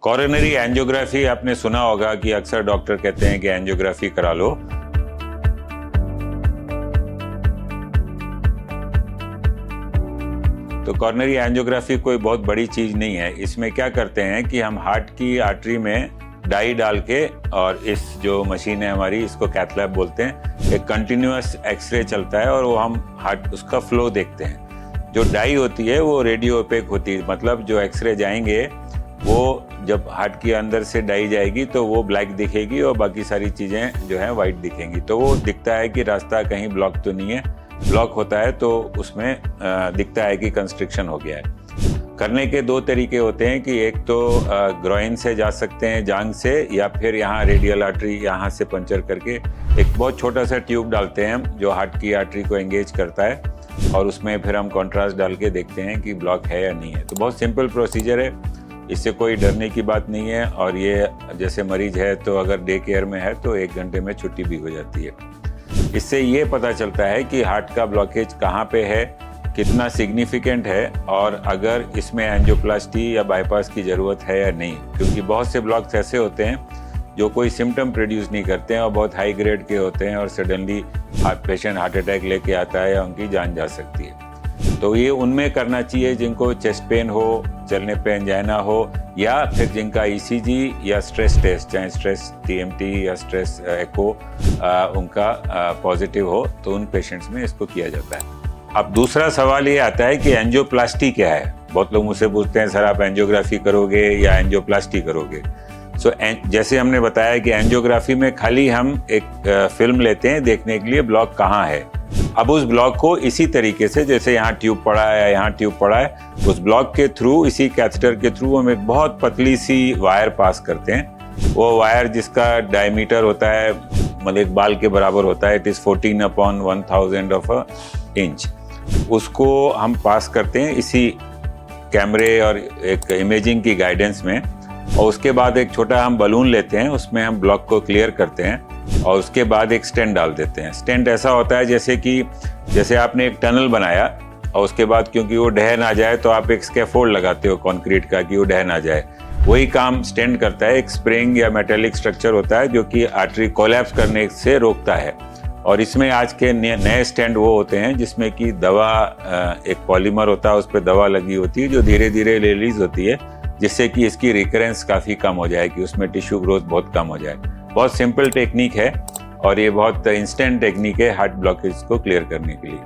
Coronary angiography आपने सुना होगा कि अक्सर डॉक्टर कहते हैं कि एंजियोग्राफी करा लो। तो कॉरोनरी एंजियोग्राफी कोई बहुत बड़ी चीज नहीं है। इसमें क्या करते हैं कि हम हार्ट की आर्टरी में डाई डाल के, और इस जो मशीन है हमारी, इसको कैथ लैब बोलते हैं, एक कंटिन्यूअस एक्सरे चलता है और वो हम हार्ट उसका फ्लो देखते हैं। जो डाई होती है वो रेडियो ओपेक होती है, मतलब जो एक्सरे जाएंगे वो जब हार्ट के अंदर से डाई जाएगी तो वो ब्लैक दिखेगी और बाकी सारी चीज़ें जो है वाइट दिखेंगी। तो वो दिखता है कि रास्ता कहीं ब्लॉक तो नहीं है। ब्लॉक होता है तो उसमें दिखता है कि कंस्ट्रिक्शन हो गया है। करने के दो तरीके होते हैं कि एक तो ग्रोइन से जा सकते हैं, जांघ से, या फिर यहाँ रेडियल आर्टरी यहाँ से पंचर करके एक बहुत छोटा सा ट्यूब डालते हैं हम जो हार्ट की आर्टरी को एंगेज करता है, और उसमें फिर हम कॉन्ट्रास्ट डाल के देखते हैं कि ब्लॉक है या नहीं है। तो बहुत सिंपल प्रोसीजर है, इससे कोई डरने की बात नहीं है। और ये जैसे मरीज है तो अगर डे केयर में है तो 1 घंटे में छुट्टी भी हो जाती है। इससे ये पता चलता है कि हार्ट का ब्लॉकेज कहाँ पे है, कितना सिग्निफिकेंट है, और अगर इसमें एंजियोप्लास्टी या बाईपास की ज़रूरत है या नहीं। क्योंकि बहुत से ब्लॉक्स ऐसे होते हैं जो कोई सिम्टम प्रोड्यूस नहीं करते हैं और बहुत हाई ग्रेड के होते हैं, और सडनली पेशेंट हार्ट अटैक लेके आता है या उनकी जान जा सकती है। तो ये उनमें करना चाहिए जिनको चेस्ट पेन हो, चलने पे एंजाइना हो, या फिर जिनका ईसीजी या स्ट्रेस टेस्ट, चाहे स्ट्रेस टीएमटी या स्ट्रेस एको उनका पॉजिटिव हो, तो उन पेशेंट्स में इसको किया जाता है। अब दूसरा सवाल ये आता है कि एंजियोप्लास्टी क्या है। बहुत लोग मुझसे पूछते हैं सर आप एंजियोग्राफी करोगे या एंजियोप्लास्टी करोगे। जैसे हमने बताया कि एंजियोग्राफी में खाली हम एक फिल्म लेते हैं देखने के लिए ब्लॉक कहाँ है। अब उस ब्लॉक को इसी तरीके से, जैसे यहाँ ट्यूब पड़ा है या यहाँ ट्यूब पड़ा है, उस ब्लॉक के थ्रू, इसी कैथेटर के थ्रू हम एक बहुत पतली सी वायर पास करते हैं। वो वायर जिसका डायमीटर होता है, मतलब एक बाल के बराबर होता है, it is 14/1000 of a inch. उसको हम पास करते हैं इसी कैमरे और एक इमेजिंग की गाइडेंस में, और उसके बाद एक छोटा हम बलून लेते हैं, उसमें हम ब्लॉक को क्लियर करते हैं, और उसके बाद एक स्टेंट डाल देते हैं। स्टेंट ऐसा होता है जैसे आपने एक टनल बनाया, और उसके बाद क्योंकि वो ढह ना जाए तो आप एक स्कैफोल्ड लगाते हो कंक्रीट का कि वो ढह ना जाए। वही काम स्टेंट करता है। एक स्प्रिंग या मेटेलिक स्ट्रक्चर होता है जो कि आर्टरी कोलैप्स करने से रोकता है। और इसमें आज के नए स्टेंट वो होते हैं जिसमें कि दवा, एक पॉलीमर होता है, उस पर दवा लगी होती है जो धीरे धीरे रिलीज होती है, जिससे कि इसकी रिकरेंस काफ़ी कम हो जाए, कि उसमें टिश्यू ग्रोथ बहुत कम हो जाए। बहुत सिंपल टेक्निक है और ये बहुत इंस्टेंट टेक्निक है हार्ट ब्लॉकेज को क्लियर करने के लिए।